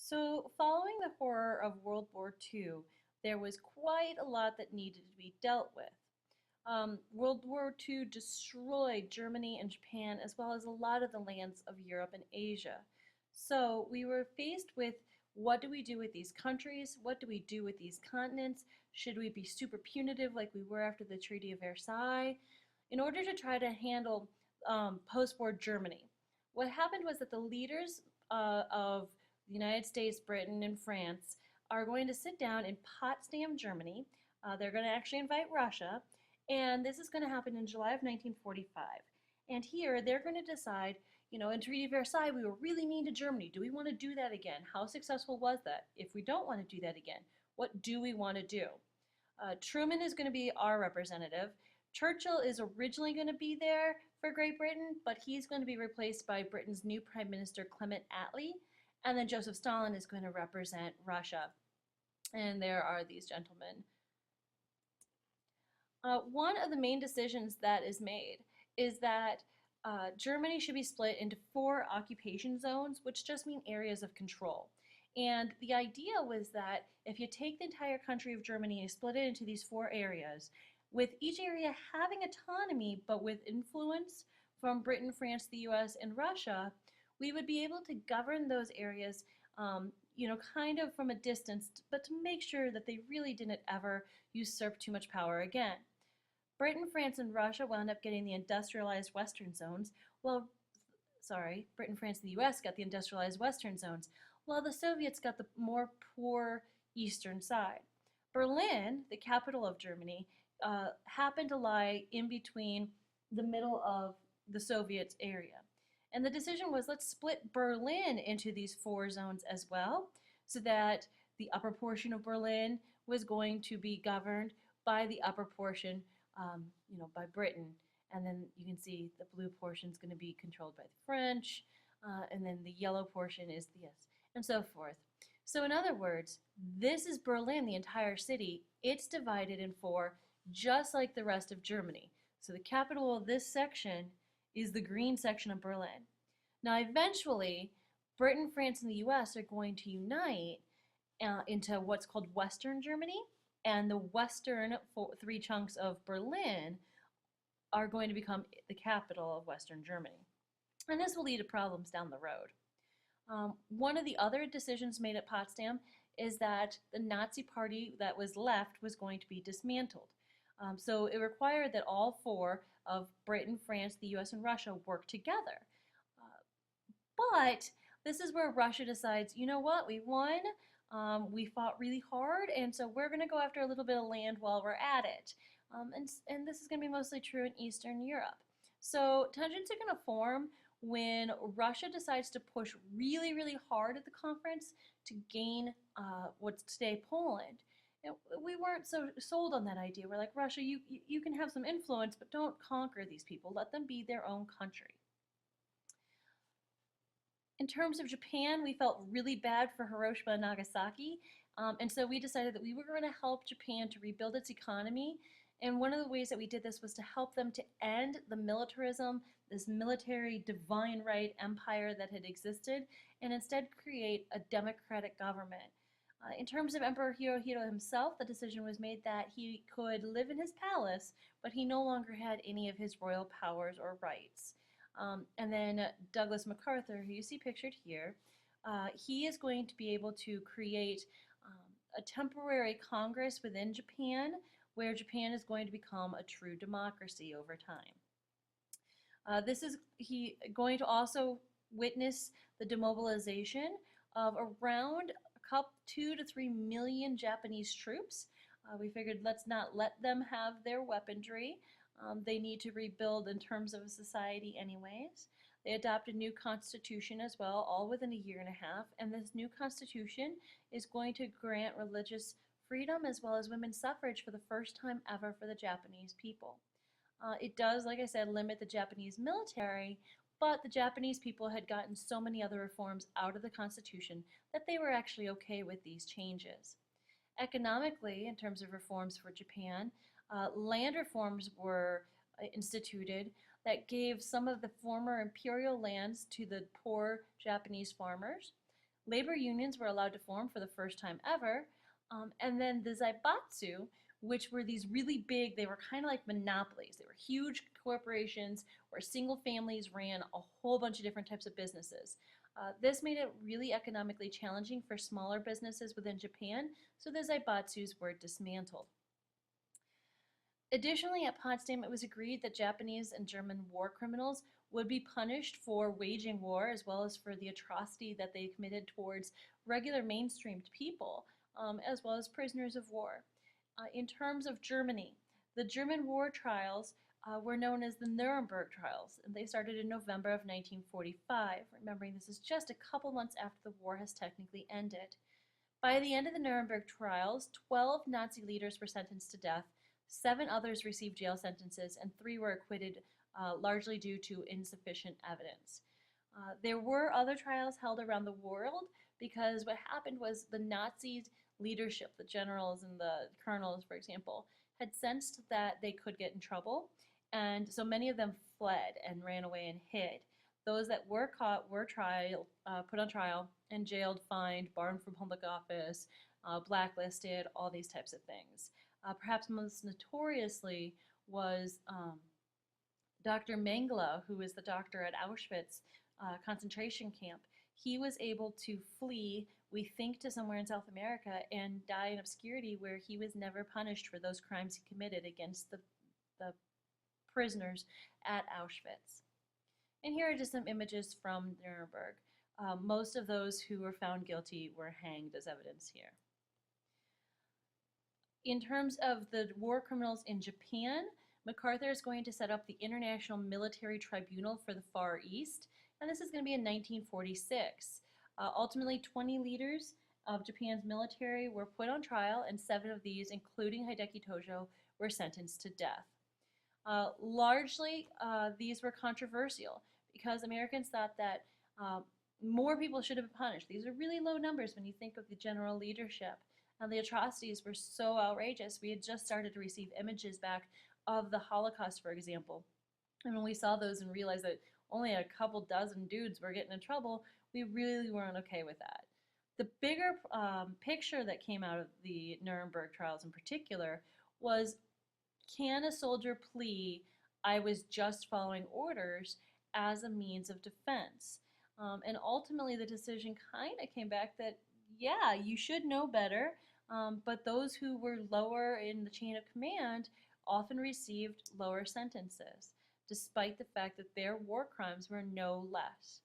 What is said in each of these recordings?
So, following the horror of World War II, there was quite a lot that needed to be dealt with. World War II destroyed Germany and Japan, as well as a lot of the lands of Europe and Asia. So, we were faced with what do we do with these countries? What do we do with these continents? Should we be super punitive like we were after the Treaty of Versailles? In order to try to handle post war Germany, what happened was that the leaders of the United States, Britain, and France are going to sit down in Potsdam, Germany. They're going to actually invite Russia, and this is going to happen in July of 1945. And here they're going to decide, in Treaty of Versailles, we were really mean to Germany. Do we want to do that again? How successful was that? If we don't want to do that again, what do we want to do? Truman is going to be our representative. Churchill is originally going to be there for Great Britain, but he's going to be replaced by Britain's new Prime Minister Clement Attlee. And then Joseph Stalin is going to represent Russia. And there are these gentlemen. One of the main decisions that is made is that Germany should be split into 4 occupation zones, which just mean areas of control. And the idea was that if you take the entire country of Germany and split it into these 4 areas, with each area having autonomy but with influence from Britain, France, the US, and Russia, we would be able to govern those areas, kind of from a distance, but to make sure that they really didn't ever usurp too much power again. Britain, France, and Russia wound up getting the industrialized western zones, Britain, France, and the US got the industrialized western zones, while the Soviets got the more poor eastern side. Berlin, the capital of Germany, happened to lie in between the middle of the Soviets area. And the decision was, let's split Berlin into these 4 zones as well, so that the upper portion of Berlin was going to be governed by the upper portion, by Britain. And then you can see the blue portion is going to be controlled by the French, and then the yellow portion is the yes, and so forth. So in other words, this is Berlin, the entire city. It's divided in 4, just like the rest of Germany. So the capital of this section is the green section of Berlin. Now, eventually, Britain, France, and the US are going to unite into what's called Western Germany, and the western 3 chunks of Berlin are going to become the capital of Western Germany. And this will lead to problems down the road. One of the other decisions made at Potsdam is that the Nazi party that was left was going to be dismantled. So it required that all 4 of Britain, France, the US, and Russia work together. But this is where Russia decides, you know what, we won, we fought really hard, and so we're going to go after a little bit of land while we're at it. And this is going to be mostly true in Eastern Europe. So tensions are going to form when Russia decides to push really, really hard at the conference to gain what's today Poland. And we weren't so sold on that idea. We're like, Russia, you can have some influence, but don't conquer these people. Let them be their own country. In terms of Japan, we felt really bad for Hiroshima and Nagasaki, and so we decided that we were going to help Japan to rebuild its economy. And one of the ways that we did this was to help them to end the militarism, this military divine right empire that had existed, and instead create a democratic government. In terms of Emperor Hirohito himself, the decision was made that he could live in his palace, but he no longer had any of his royal powers or rights. And then Douglas MacArthur, who you see pictured here, he is going to be able to create a temporary Congress within Japan, where Japan is going to become a true democracy over time. This is going to also witness the demobilization of around 2 to 3 million Japanese troops. We figured let's not let them have their weaponry. They need to rebuild in terms of a society anyways. They adopted a new constitution as well, all within a year and a half, and this new constitution is going to grant religious freedom as well as women's suffrage for the first time ever for the Japanese people. It does, like I said, limit the Japanese military, but the Japanese people had gotten so many other reforms out of the Constitution that they were actually okay with these changes. Economically, in terms of reforms for Japan, land reforms were instituted that gave some of the former imperial lands to the poor Japanese farmers. Labor unions were allowed to form for the first time ever, and then the zaibatsu, which were these really big, they were kind of like monopolies. They were huge corporations where single families ran a whole bunch of different types of businesses. This made it really economically challenging for smaller businesses within Japan, so the zaibatsus were dismantled. Additionally, at Potsdam, it was agreed that Japanese and German war criminals would be punished for waging war as well as for the atrocity that they committed towards regular mainstreamed people, as well as prisoners of war. In terms of Germany, the German war trials were known as the Nuremberg trials, and they started in November of 1945. Remembering this is just a couple months after the war has technically ended. By the end of the Nuremberg trials, 12 Nazi leaders were sentenced to death, 7 others received jail sentences, and 3 were acquitted, largely due to insufficient evidence. There were other trials held around the world because what happened was the Nazi leadership, the generals and the colonels, for example, had sensed that they could get in trouble, and so many of them fled and ran away and hid. Those that were caught were put on trial and jailed, fined, barred from public office, blacklisted, all these types of things. Perhaps most notoriously was Dr. Mengele, who was the doctor at Auschwitz concentration camp. He was able to flee, we think, to somewhere in South America and die in obscurity where he was never punished for those crimes he committed against the prisoners at Auschwitz. And here are just some images from Nuremberg. Most of those who were found guilty were hanged as evidence here. In terms of the war criminals in Japan, MacArthur is going to set up the International Military Tribunal for the Far East, and this is going to be in 1946. Ultimately, 20 leaders of Japan's military were put on trial, and 7 of these, including Hideki Tojo, were sentenced to death. Largely, these were controversial because Americans thought that more people should have been punished. These are really low numbers when you think of the general leadership. And the atrocities were so outrageous. We had just started to receive images back of the Holocaust, for example. And when we saw those and realized that only a couple dozen dudes were getting in trouble, we really weren't okay with that. The bigger picture that came out of the Nuremberg trials in particular was, can a soldier plea, "I was just following orders," as a means of defense? And ultimately the decision kind of came back that, yeah, you should know better, but those who were lower in the chain of command often received lower sentences, despite the fact that their war crimes were no less.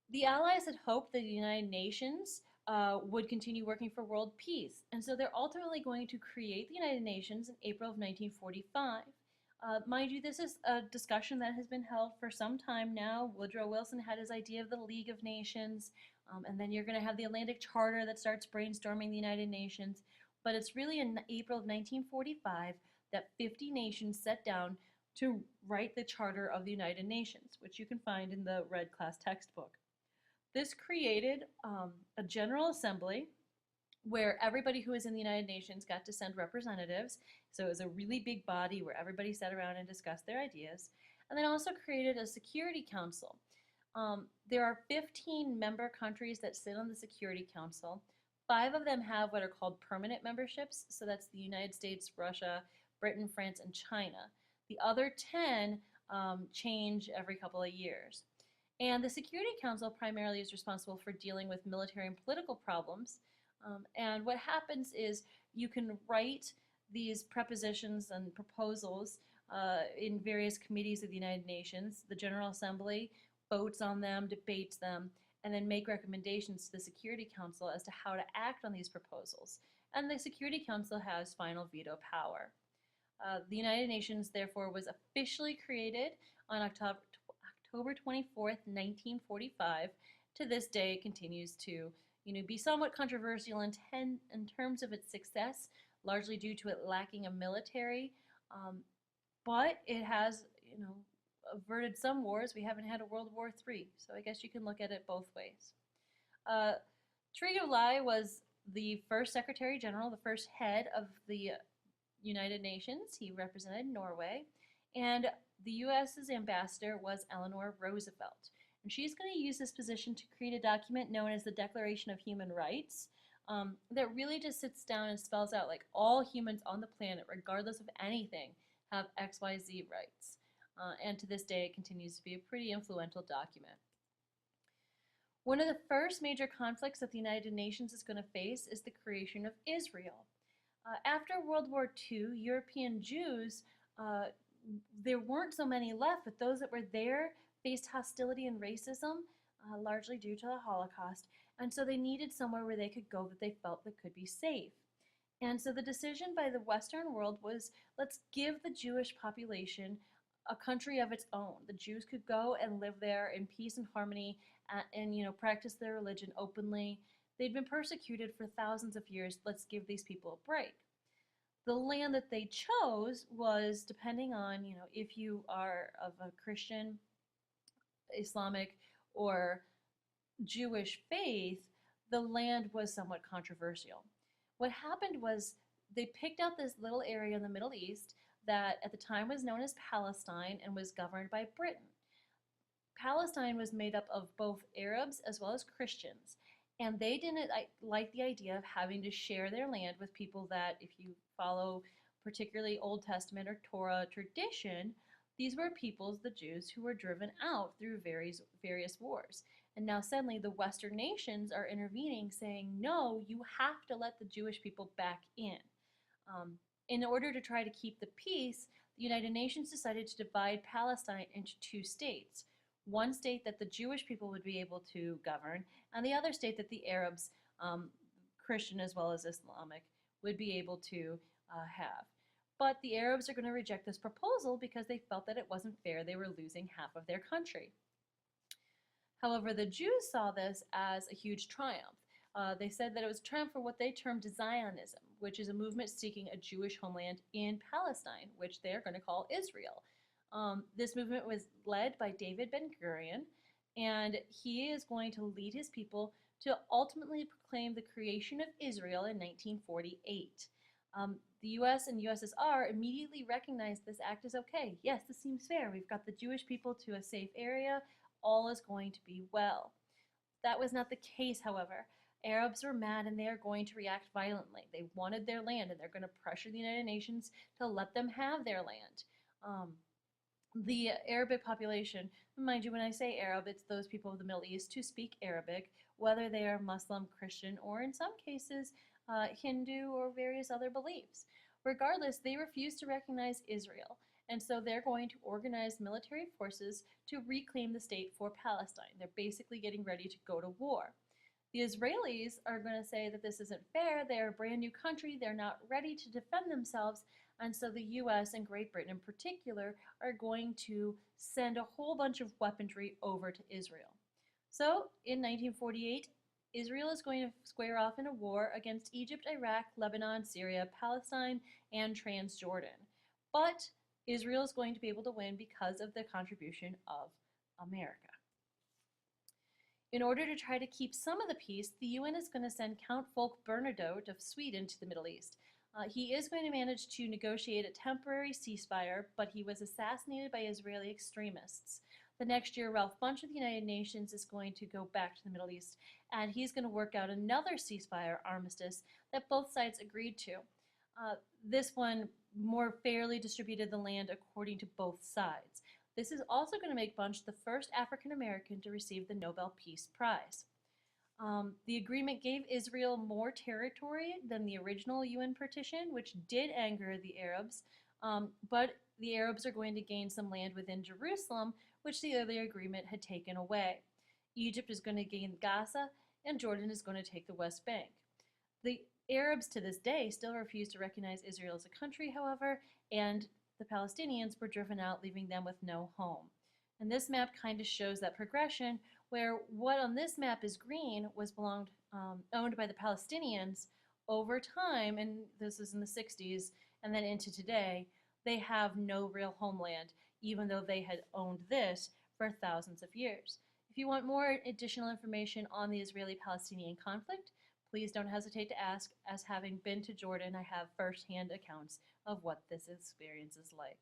The Allies had hoped that the United Nations would continue working for world peace, and so they're ultimately going to create the United Nations in April of 1945. Mind you, this is a discussion that has been held for some time now. Woodrow Wilson had his idea of the League of Nations, and then you're going to have the Atlantic Charter that starts brainstorming the United Nations. But it's really in April of 1945 that 50 nations sat down to write the Charter of the United Nations, which you can find in the Red Class textbook. This created a General Assembly where everybody who was in the United Nations got to send representatives. So it was a really big body where everybody sat around and discussed their ideas. And then also created a Security Council. There are 15 member countries that sit on the Security Council. 5 of them have what are called permanent memberships. So that's the United States, Russia, Britain, France, and China. The other 10 change every couple of years. And the Security Council primarily is responsible for dealing with military and political problems. And what happens is you can write these prepositions and proposals in various committees of the United Nations. The General Assembly votes on them, debates them, and then make recommendations to the Security Council as to how to act on these proposals. And the Security Council has final veto power. The United Nations, therefore, was officially created on October 24th, 1945. To this day, it continues to be somewhat controversial in terms of its success, largely due to it lacking a military, but it has, averted some wars. We haven't had a World War III, so I guess you can look at it both ways. WWII was the first Secretary General, the first head of the United Nations. He represented Norway, and the U.S.'s ambassador was Eleanor Roosevelt. And she's going to use this position to create a document known as the Declaration of Human Rights that really just sits down and spells out like all humans on the planet, regardless of anything, have XYZ rights. And to this day, it continues to be a pretty influential document. One of the first major conflicts that the United Nations is going to face is the creation of Israel. After World War II, European Jews, there weren't so many left, but those that were there faced hostility and racism, largely due to the Holocaust, and so they needed somewhere where they could go that they felt that could be safe. And so the decision by the Western world was, let's give the Jewish population a country of its own. The Jews could go and live there in peace and harmony and practice their religion openly. They'd been persecuted for thousands of years. Let's give these people a break. The land that they chose was, depending on, if you are of a Christian, Islamic, or Jewish faith, the land was somewhat controversial. What happened was they picked out this little area in the Middle East that at the time was known as Palestine and was governed by Britain. Palestine was made up of both Arabs as well as Christians, and they didn't like the idea of having to share their land with people that, if you follow particularly Old Testament or Torah tradition, these were peoples, the Jews, who were driven out through various wars. And now suddenly the Western nations are intervening, saying, no, you have to let the Jewish people back in. In order to try to keep the peace, the United Nations decided to divide Palestine into two states. One state that the Jewish people would be able to govern, and the other state that the Arabs, Christian as well as Islamic, would be able to have. But the Arabs are going to reject this proposal because they felt that it wasn't fair. They were losing half of their country. However, the Jews saw this as a huge triumph. They said that it was a triumph for what they termed Zionism, which is a movement seeking a Jewish homeland in Palestine, which they're going to call Israel. This movement was led by David Ben-Gurion, and he is going to lead his people to ultimately proclaim the creation of Israel in 1948. The US and USSR immediately recognized this act as okay. Yes, this seems fair. We've got the Jewish people to a safe area. All is going to be well. That was not the case, however. Arabs were mad and they are going to react violently. They wanted their land and they're going to pressure the United Nations to let them have their land. The Arabic population, mind you, when I say Arab, it's those people of the Middle East who speak Arabic, whether they are Muslim, Christian, or in some cases Hindu or various other beliefs. Regardless, they refuse to recognize Israel, and so they're going to organize military forces to reclaim the state for Palestine. They're basically getting ready to go to war. The Israelis are going to say that this isn't fair. They're a brand new country. They're not ready to defend themselves. And so the US and Great Britain in particular are going to send a whole bunch of weaponry over to Israel. So in 1948, Israel is going to square off in a war against Egypt, Iraq, Lebanon, Syria, Palestine, and Transjordan. But Israel is going to be able to win because of the contribution of America. In order to try to keep some of the peace, the UN is going to send Count Folke Bernadotte of Sweden to the Middle East. He is going to manage to negotiate a temporary ceasefire, but he was assassinated by Israeli extremists. The next year, Ralph Bunche of the United Nations is going to go back to the Middle East, and he's going to work out another ceasefire armistice that both sides agreed to. This one more fairly distributed the land according to both sides. This is also going to make Bunche the first African American to receive the Nobel Peace Prize. The agreement gave Israel more territory than the original UN partition, which did anger the Arabs, but the Arabs are going to gain some land within Jerusalem, which the earlier agreement had taken away. Egypt is going to gain Gaza, and Jordan is going to take the West Bank. The Arabs to this day still refuse to recognize Israel as a country, however, and the Palestinians were driven out, leaving them with no home. And this map kind of shows that progression, where what on this map is green was owned by the Palestinians. Over time, and this is in the 60s and then into today, they have no real homeland, even though they had owned this for thousands of years. If you want more additional information on the Israeli-Palestinian conflict, please don't hesitate to ask. As having been to Jordan, I have firsthand accounts of what this experience is like.